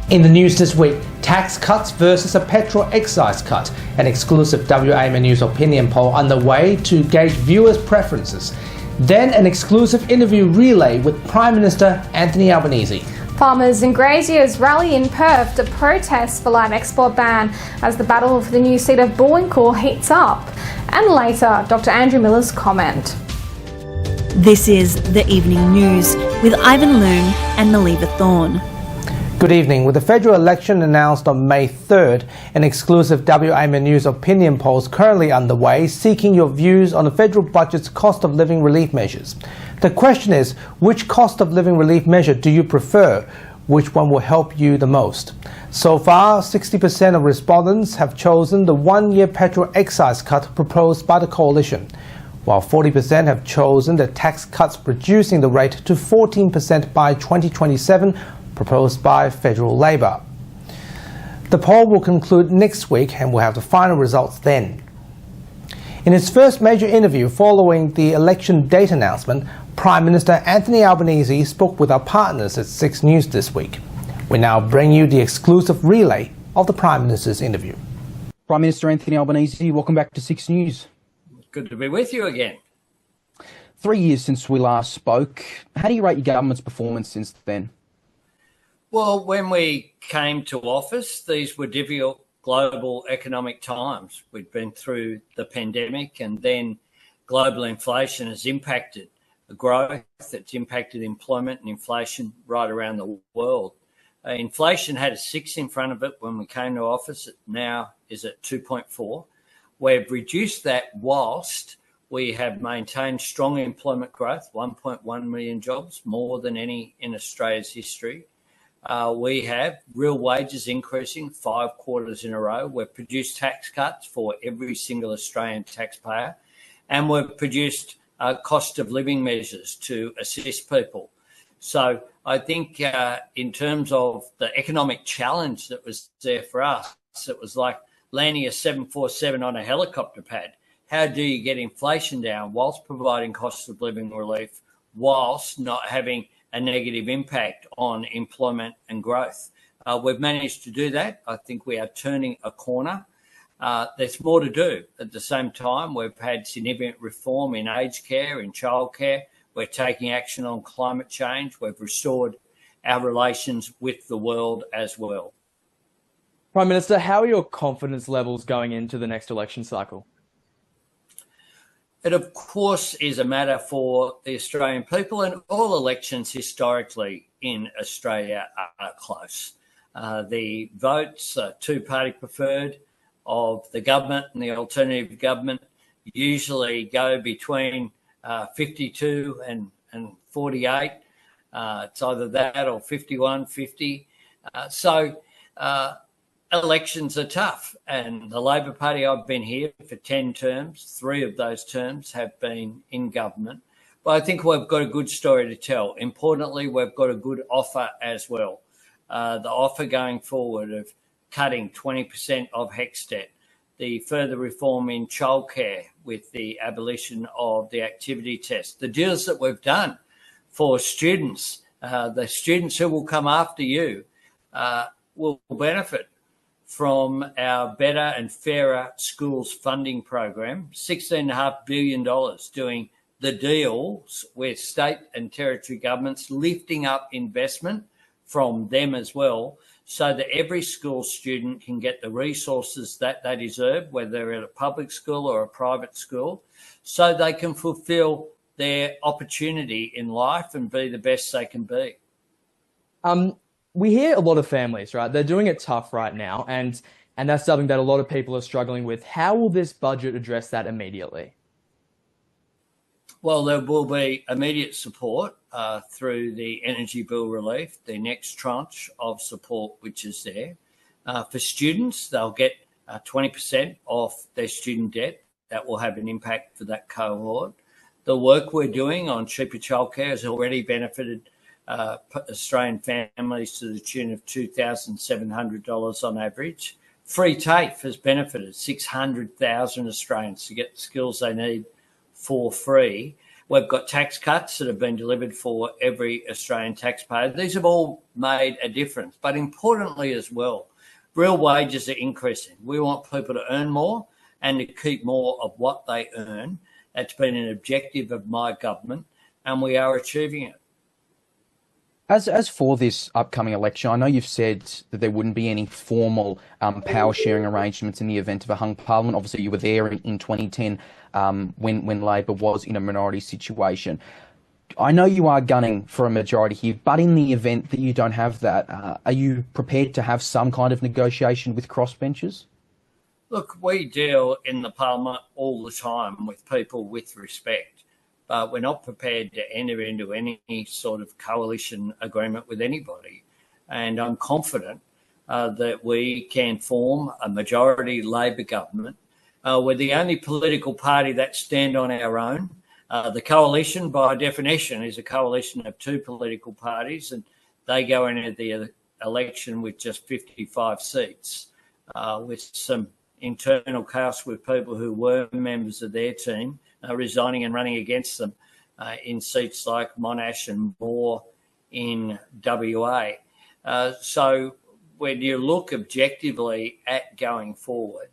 In the news this week, tax cuts versus a petrol excise cut. An exclusive WAMA News opinion poll underway to gauge viewers' preferences. Then an exclusive interview relay with Prime Minister Anthony Albanese. Farmers and graziers rally in Perth to protest the live export ban as the battle for the new seat of Bullwinkle heats up. And later, Dr Andrew Miller's comment. This is The Evening News with Ivan Loon and Maliva Thorne. Good evening. With the federal election announced on May 3rd, an exclusive WAMA News opinion poll is currently underway, seeking your views on the federal budget's cost of living relief measures. The question is, which cost of living relief measure do you prefer? Which one will help you the most? So far, 60% of respondents have chosen the one-year petrol excise cut proposed by the coalition, while 40% have chosen the tax cuts reducing the rate to 14% by 2027, proposed by Federal Labor. The poll will conclude next week and we'll have the final results then. In his first major interview following the election date announcement, Prime Minister Anthony Albanese spoke with our partners at 6 News this week. We now bring you the exclusive relay of the Prime Minister's interview. Prime Minister Anthony Albanese, welcome back to 6 News. Good to be with you again. 3 years since we last spoke. How do you rate your government's performance since then? Well, when we came to office, these were difficult global economic times. We'd been through the pandemic, and then global inflation has impacted the growth, it's impacted employment and inflation right around the world. Inflation had a 6 in front of it when we came to office. It now is at 2.4. We've reduced that whilst we have maintained strong employment growth, 1.1 million jobs, more than any in Australia's history. We have real wages increasing 5 quarters in a row. We've produced tax cuts for every single Australian taxpayer, and we've produced cost of living measures to assist people. So I think in terms of the economic challenge that was there for us, it was like landing a 747 on a helicopter pad. How do you get inflation down whilst providing cost of living relief, whilst not having a negative impact on employment and growth? We've managed to do that. I think we are turning a corner. There's more to do. At the same time, we've had significant reform in aged care, in childcare. We're taking action on climate change. We've restored our relations with the world as well. Prime Minister, how are your confidence levels going into the next election cycle? It, of course, is a matter for the Australian people, and all elections historically in Australia are close. The votes, two-party preferred, of the government and the alternative government usually go between 52 and 48. It's either that or 51, 50. Elections are tough, and the Labor Party, I've been here for 10 terms. 3 of those terms have been in government. But I think we've got a good story to tell. Importantly, we've got a good offer as well. The offer going forward of cutting 20% of HECS debt, the further reform in childcare with the abolition of the activity test, the deals that we've done for students, the students who will come after you will benefit from our Better and Fairer Schools funding program, $16.5 billion doing the deals with state and territory governments, lifting up investment from them as well, so that every school student can get the resources that they deserve, whether they're at a public school or a private school, so they can fulfil their opportunity in life and be the best they can be. We hear a lot of families, right? They're doing it tough right now, and that's something that a lot of people are struggling with. How will this budget address that immediately? Well, there will be immediate support through the energy bill relief, the next tranche of support which is there. For students, they'll get 20% off their student debt. That will have an impact for that cohort. The work we're doing on cheaper childcare has already benefited Australian families to the tune of $2,700 on average. Free TAFE has benefited 600,000 Australians to get the skills they need for free. We've got tax cuts that have been delivered for every Australian taxpayer. These have all made a difference. But importantly as well, real wages are increasing. We want people to earn more and to keep more of what they earn. That's been an objective of my government, and we are achieving it. As for this upcoming election, I know you've said that there wouldn't be any formal power sharing arrangements in the event of a hung parliament. Obviously, you were there in 2010 when Labor was in a minority situation. I know you are gunning for a majority here, but in the event that you don't have that, are you prepared to have some kind of negotiation with crossbenchers? Look, we deal in the parliament all the time with people with respect. But we're not prepared to enter into any sort of coalition agreement with anybody. And I'm confident that we can form a majority Labor government. We're the only political party that stand on our own. The coalition, by definition, is a coalition of two political parties, and they go into the election with just 55 seats, with some internal chaos with people who were members of their team resigning and running against them in seats like Monash and Moore in WA. So when you look objectively at going forward,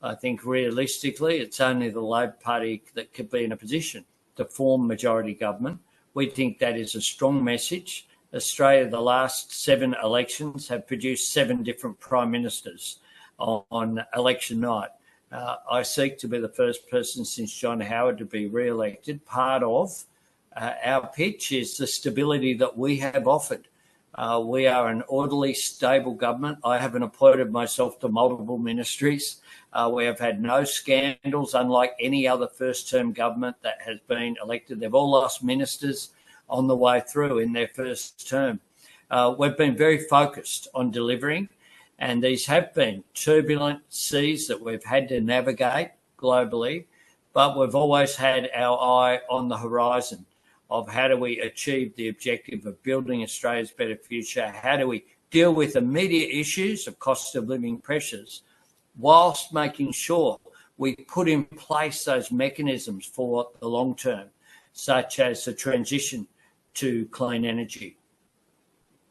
I think realistically it's only the Labor Party that could be in a position to form majority government. We think that is a strong message. Australia, the last 7 elections have produced 7 different prime ministers on election night. I seek to be the first person since John Howard to be re-elected. Part of our pitch is the stability that we have offered. We are an orderly, stable government. I haven't appointed myself to multiple ministries. We have had no scandals, unlike any other first-term government that has been elected. They've all lost ministers on the way through in their first term. We've been very focused on delivering, and these have been turbulent seas that we've had to navigate globally, but we've always had our eye on the horizon of how do we achieve the objective of building Australia's better future, how do we deal with immediate issues of cost of living pressures, whilst making sure we put in place those mechanisms for the long term, such as the transition to clean energy.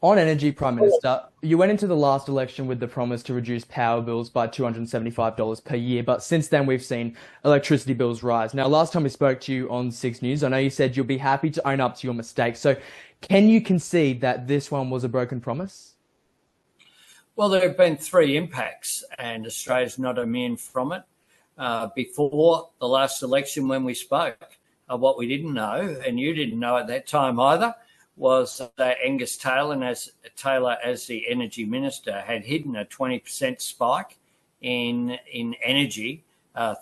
On energy, Prime Minister, you went into the last election with the promise to reduce power bills by $275 per year, but since then we've seen electricity bills rise. Now, last time we spoke to you on 6 News, I know you said you'll be happy to own up to your mistakes. So can you concede that this one was a broken promise? Well, there have been 3 impacts, and Australia's not immune from it. Before the last election when we spoke, what we didn't know, and you didn't know at that time either, was that Angus Taylor, as the Energy Minister, had hidden a 20% spike in energy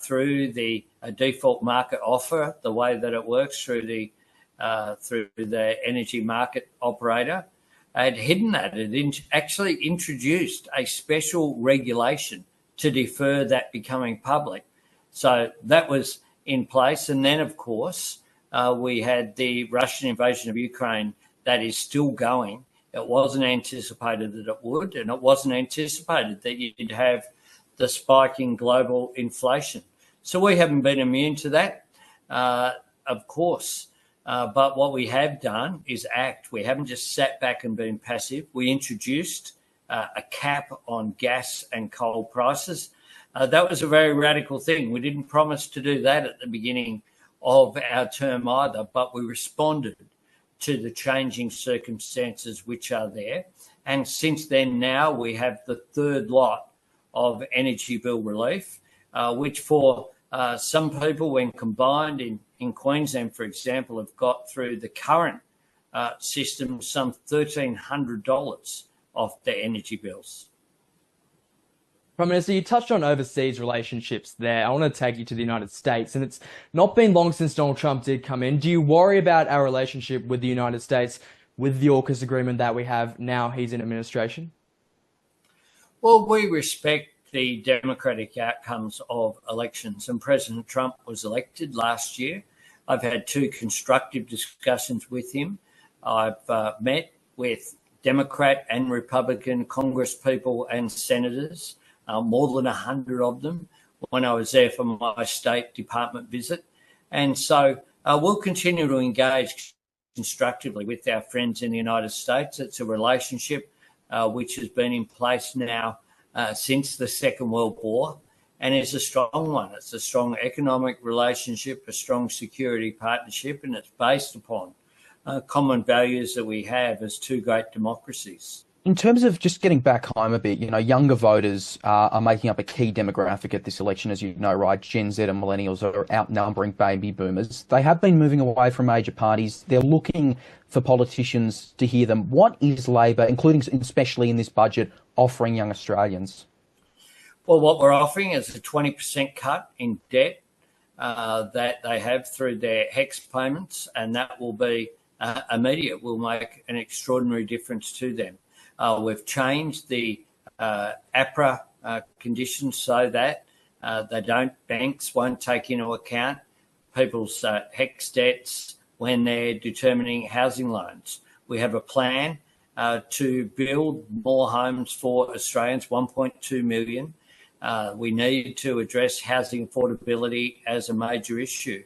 through the default market offer, the way that it works through the energy market operator. Had hidden that. It actually introduced a special regulation to defer that becoming public. So that was in place. And then, of course, we had the Russian invasion of Ukraine that is still going. It wasn't anticipated that it would, and it wasn't anticipated that you'd have the spike in global inflation. So we haven't been immune to that, of course. But what we have done is act. We haven't just sat back and been passive. We introduced a cap on gas and coal prices. That was a very radical thing. We didn't promise to do that at the beginning of our term either, but we responded to the changing circumstances which are there. And since then, now we have the 3rd lot of energy bill relief, which for some people, when combined in Queensland, for example, have got through the current system some $1,300 off their energy bills. Prime Minister, you touched on overseas relationships there. I want to take you to the United States, and it's not been long since Donald Trump did come in. Do you worry about our relationship with the United States with the AUKUS agreement that we have now he's in administration? Well, we respect the democratic outcomes of elections, and President Trump was elected last year. I've had 2 constructive discussions with him. I've met with Democrat and Republican congresspeople and senators, more than 100 of them, when I was there for my State Department visit. And so we'll continue to engage constructively with our friends in the United States. It's a relationship which has been in place now since the Second World War, and is a strong one. It's a strong economic relationship, a strong security partnership, and it's based upon common values that we have as two great democracies. In terms of just getting back home a bit, younger voters are making up a key demographic at this election, as you know, right? Gen Z and millennials are outnumbering baby boomers. They have been moving away from major parties. They're looking for politicians to hear them. What is Labor, including especially in this budget, offering young Australians? Well, what we're offering is a 20% cut in debt that they have through their HECS payments, and that will be immediate, will make an extraordinary difference to them. We've changed the APRA conditions so that banks won't take into account people's HECS debts when they're determining housing loans. We have a plan to build more homes for Australians, 1.2 million. We need to address housing affordability as a major issue.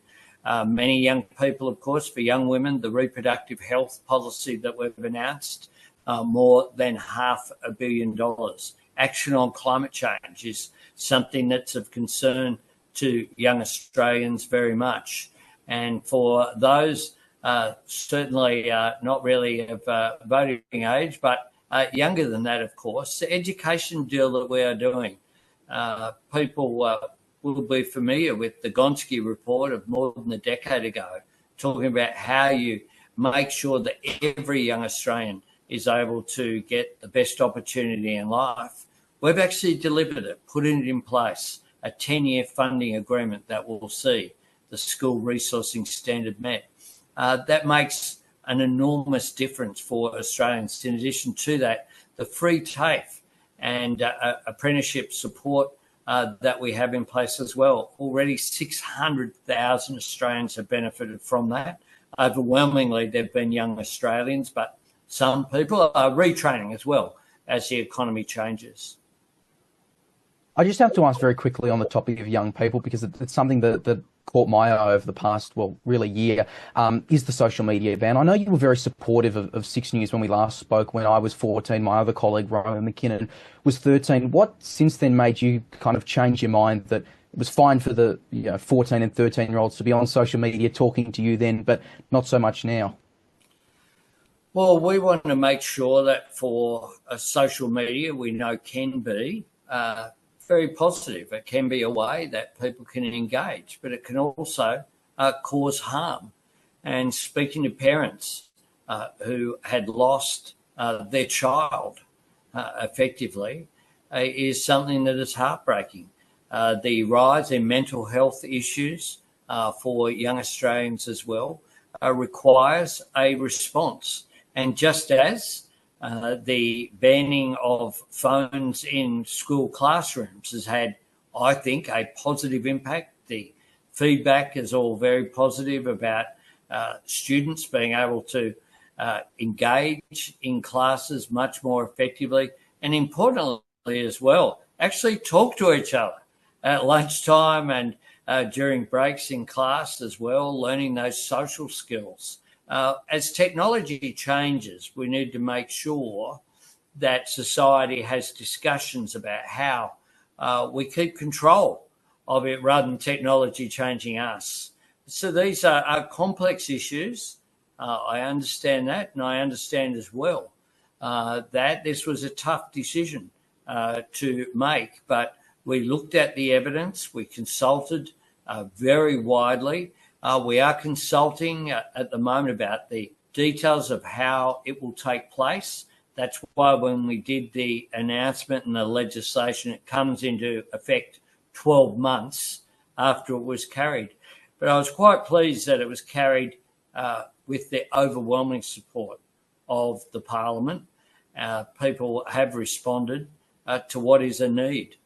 Many young people, of course, for young women, the reproductive health policy that we've announced, more than $500 million. Action on climate change is something that's of concern to young Australians very much. And for those certainly not really of voting age, but younger than that, of course, the education deal that we are doing, people will be familiar with the Gonski report of more than a decade ago, talking about how you make sure that every young Australian is able to get the best opportunity in life. We've actually delivered it, putting it in place, a 10-year funding agreement that will see the school resourcing standard met. That makes an enormous difference for Australians. In addition to that, the free TAFE and apprenticeship support that we have in place as well. Already 600,000 Australians have benefited from that. Overwhelmingly, they've been young Australians, but some people are retraining as well as the economy changes. I just have to ask very quickly on the topic of young people, because it's something that caught my eye over the past, really year, is the social media ban. I know you were very supportive of 6 News when we last spoke. When I was 14, my other colleague, Roman McKinnon, was 13. What since then made you kind of change your mind that it was fine for the 14 and 13-year-olds to be on social media talking to you then, but not so much now? Well, we want to make sure that for social media, we know can be very positive. It can be a way that people can engage, but it can also cause harm. And speaking to parents who had lost their child effectively is something that is heartbreaking. The rise in mental health issues for young Australians as well requires a response. And just as the banning of phones in school classrooms has had, I think, a positive impact, the feedback is all very positive about students being able to engage in classes much more effectively, and importantly as well, actually talk to each other at lunchtime and during breaks in class as well, learning those social skills. As technology changes, we need to make sure that society has discussions about how we keep control of it rather than technology changing us. So these are complex issues. I understand that, and I understand as well that this was a tough decision to make, but we looked at the evidence, we consulted very widely. We are consulting at the moment about the details of how it will take place. That's why when we did the announcement and the legislation, it comes into effect 12 months after it was carried. But I was quite pleased that it was carried with the overwhelming support of the Parliament. People have responded to what is a need.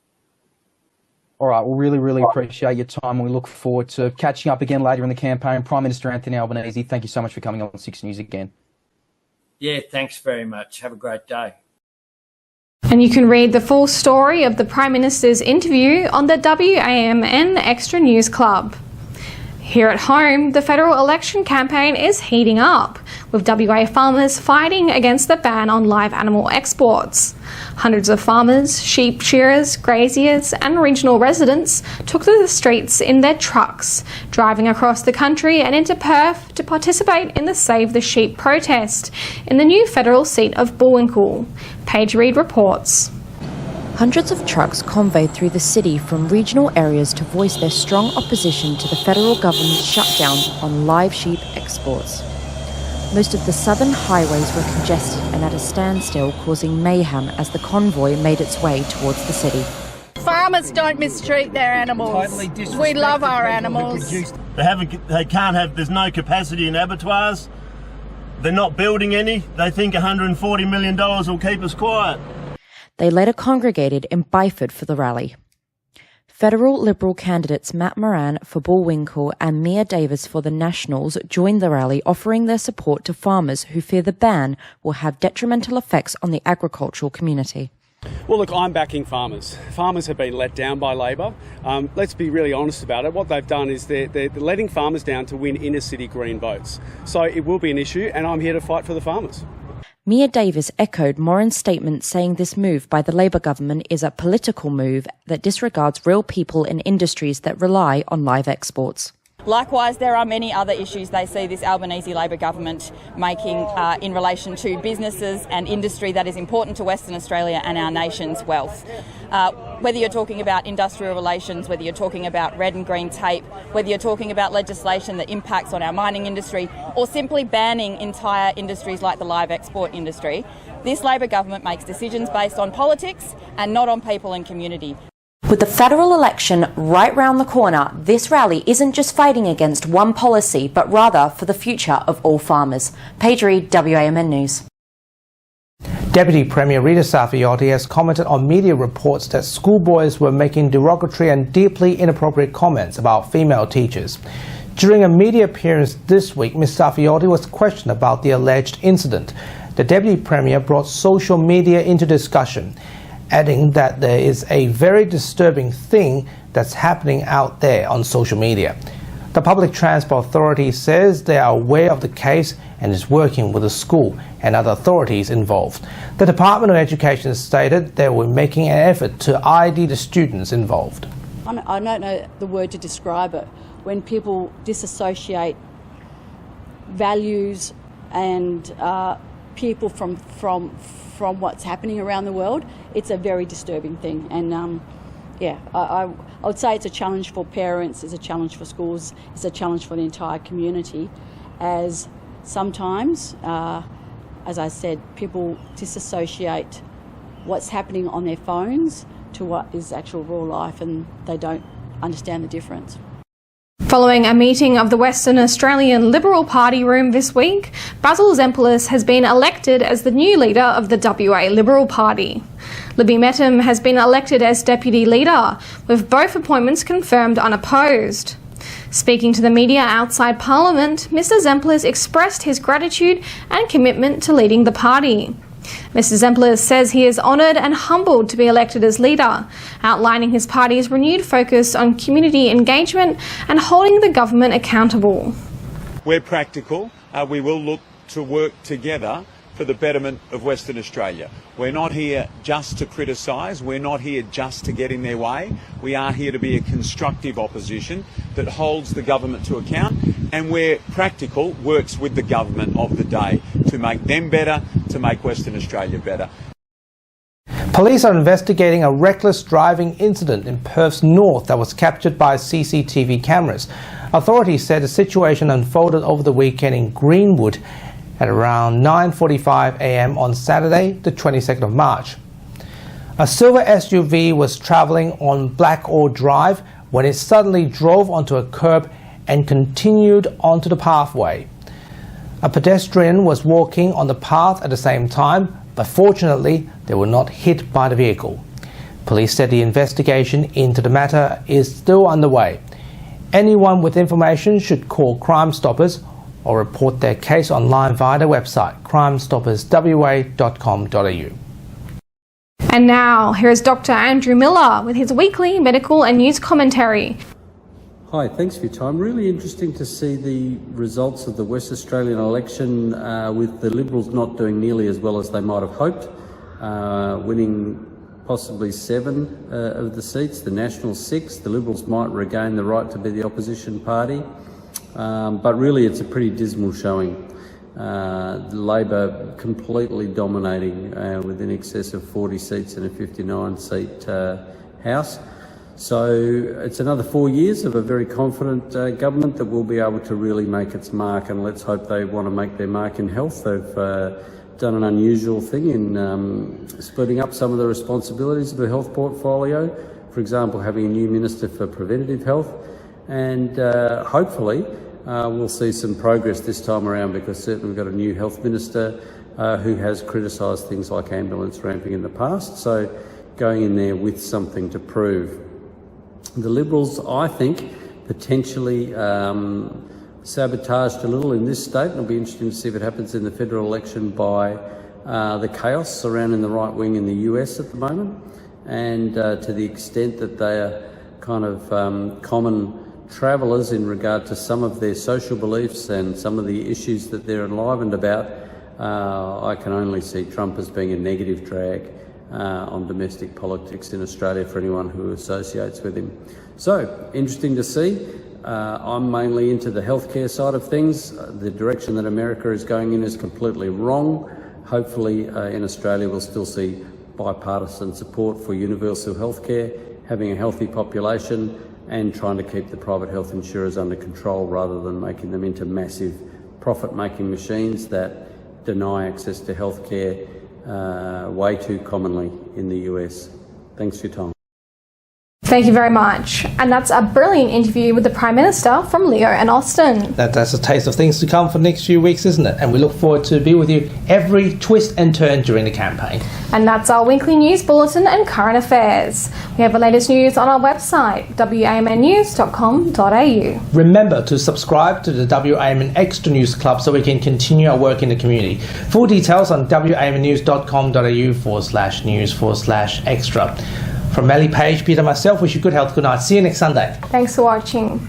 All right, well, really appreciate your time. We look forward to catching up again later in the campaign. Prime Minister Anthony Albanese, thank you so much for coming on 6 News again. Yeah, thanks very much. Have a great day. And you can read the full story of the Prime Minister's interview on the WAMN Extra News Club. Here at home, the federal election campaign is heating up, with WA farmers fighting against the ban on live animal exports. Hundreds of farmers, sheep shearers, graziers and regional residents took to the streets in their trucks, driving across the country and into Perth to participate in the Save the Sheep protest in the new federal seat of Bullwinkle. Paige Reid reports. Hundreds of trucks convoyed through the city from regional areas to voice their strong opposition to the federal government's shutdown on live sheep exports. Most of the southern highways were congested and at a standstill, causing mayhem as the convoy made its way towards the city. Farmers don't mistreat their animals. We love our animals. There's no capacity in abattoirs. They're not building any. They think $140 million will keep us quiet. They later congregated in Byford for the rally. Federal Liberal candidates Matt Moran for Bullwinkle and Mia Davis for the Nationals joined the rally, offering their support to farmers who fear the ban will have detrimental effects on the agricultural community. Well, look, I'm backing farmers. Farmers have been let down by Labor. Let's be really honest about it. What they've done is they're letting farmers down to win inner city Green votes. So it will be an issue, and I'm here to fight for the farmers. Mia Davis echoed Moran's statement, saying this move by the Labor government is a political move that disregards real people and industries that rely on live exports. Likewise, there are many other issues they see this Albanese Labor government making in relation to businesses and industry that is important to Western Australia and our nation's wealth. Whether you're talking about industrial relations, whether you're talking about red and green tape, whether you're talking about legislation that impacts on our mining industry, or simply banning entire industries like the live export industry, this Labor government makes decisions based on politics and not on people and community. With the federal election right round the corner, this rally isn't just fighting against one policy, but rather for the future of all farmers. Paige Reid, WAMN News. Deputy Premier Rita Saffioti has commented on media reports that schoolboys were making derogatory and deeply inappropriate comments about female teachers. During a media appearance this week, Ms. Saffioti was questioned about the alleged incident. The Deputy Premier brought social media into discussion, adding that there is a very disturbing thing that's happening out there on social media. The Public Transport Authority says they are aware of the case and is working with the school and other authorities involved. The Department of Education stated they were making an effort to ID the students involved. I don't know the word to describe it. When people disassociate values and people from what's happening around the world, it's a very disturbing thing. And I would say it's a challenge for parents, it's a challenge for schools, it's a challenge for the entire community, as sometimes, as I said, people disassociate what's happening on their phones to what is actual real life, and they don't understand the difference. Following a meeting of the Western Australian Liberal Party room this week, Basil Zempilas has been elected as the new leader of the WA Liberal Party. Libby Mettam has been elected as deputy leader, with both appointments confirmed unopposed. Speaking to the media outside Parliament, Mr Zempilas expressed his gratitude and commitment to leading the party. Mr Zempilas says he is honoured and humbled to be elected as leader, outlining his party's renewed focus on community engagement and holding the government accountable. We're practical. We will look to work together for the betterment of Western Australia. We're not here just to criticise, we're not here just to get in their way. We are here to be a constructive opposition that holds the government to account, and where practical, works with the government of the day to make them better, to make Western Australia better. Police are investigating a reckless driving incident in Perth's north that was captured by CCTV cameras. Authorities said the situation unfolded over the weekend in Greenwood at around 9:45 a.m. on Saturday, the 22nd of March. A silver SUV was travelling on Blackall Drive when it suddenly drove onto a curb and continued onto the pathway. A pedestrian was walking on the path at the same time, but fortunately they were not hit by the vehicle. Police said the investigation into the matter is still underway. Anyone with information should call Crime Stoppers or report their case online via their website, crimestopperswa.com.au. And now, here is Dr. Andrew Miller with his weekly medical and news commentary. Hi, thanks for your time. Really interesting to see the results of the West Australian election with the Liberals not doing nearly as well as they might have hoped, winning possibly 7 of the seats, the National 6. The Liberals might regain the right to be the opposition party, but really it's a pretty dismal showing. Labor completely dominating with in excess of 40 seats in a 59-seat House. So it's another 4 years of a very confident government that will be able to really make its mark, and let's hope they want to make their mark in health. They've done an unusual thing in splitting up some of the responsibilities of the health portfolio, for example having a new Minister for Preventative Health, and hopefully we'll see some progress this time around, because certainly we've got a new Health Minister who has criticised things like ambulance ramping in the past, so going in there with something to prove. The Liberals, I think, potentially sabotaged a little in this state, and it'll be interesting to see if it happens in the federal election by the chaos surrounding the right wing in the US at the moment, and to the extent that they are kind of common travellers in regard to some of their social beliefs and some of the issues that they're enlivened about. I can only see Trump as being a negative drag on domestic politics in Australia for anyone who associates with him. So, interesting to see. I'm mainly into the healthcare side of things. The direction that America is going in is completely wrong. Hopefully in Australia we'll still see bipartisan support for universal healthcare, having a healthy population and trying to keep the private health insurers under control rather than making them into massive profit-making machines that deny access to healthcare way too commonly in the US. Thanks for your time. Thank you very much. And that's a brilliant interview with the Prime Minister from Leo and Austin. That's a taste of things to come for the next few weeks, isn't it? And we look forward to be with you every twist and turn during the campaign. And that's our weekly news bulletin and current affairs. We have the latest news on our website, wamnnews.com.au. Remember to subscribe to the WAMN Extra News Club so we can continue our work in the community. Full details on wamnnews.com.au/news/extra. From Melly Page, Peter, myself, wish you good health, good night. See you next Sunday. Thanks for watching.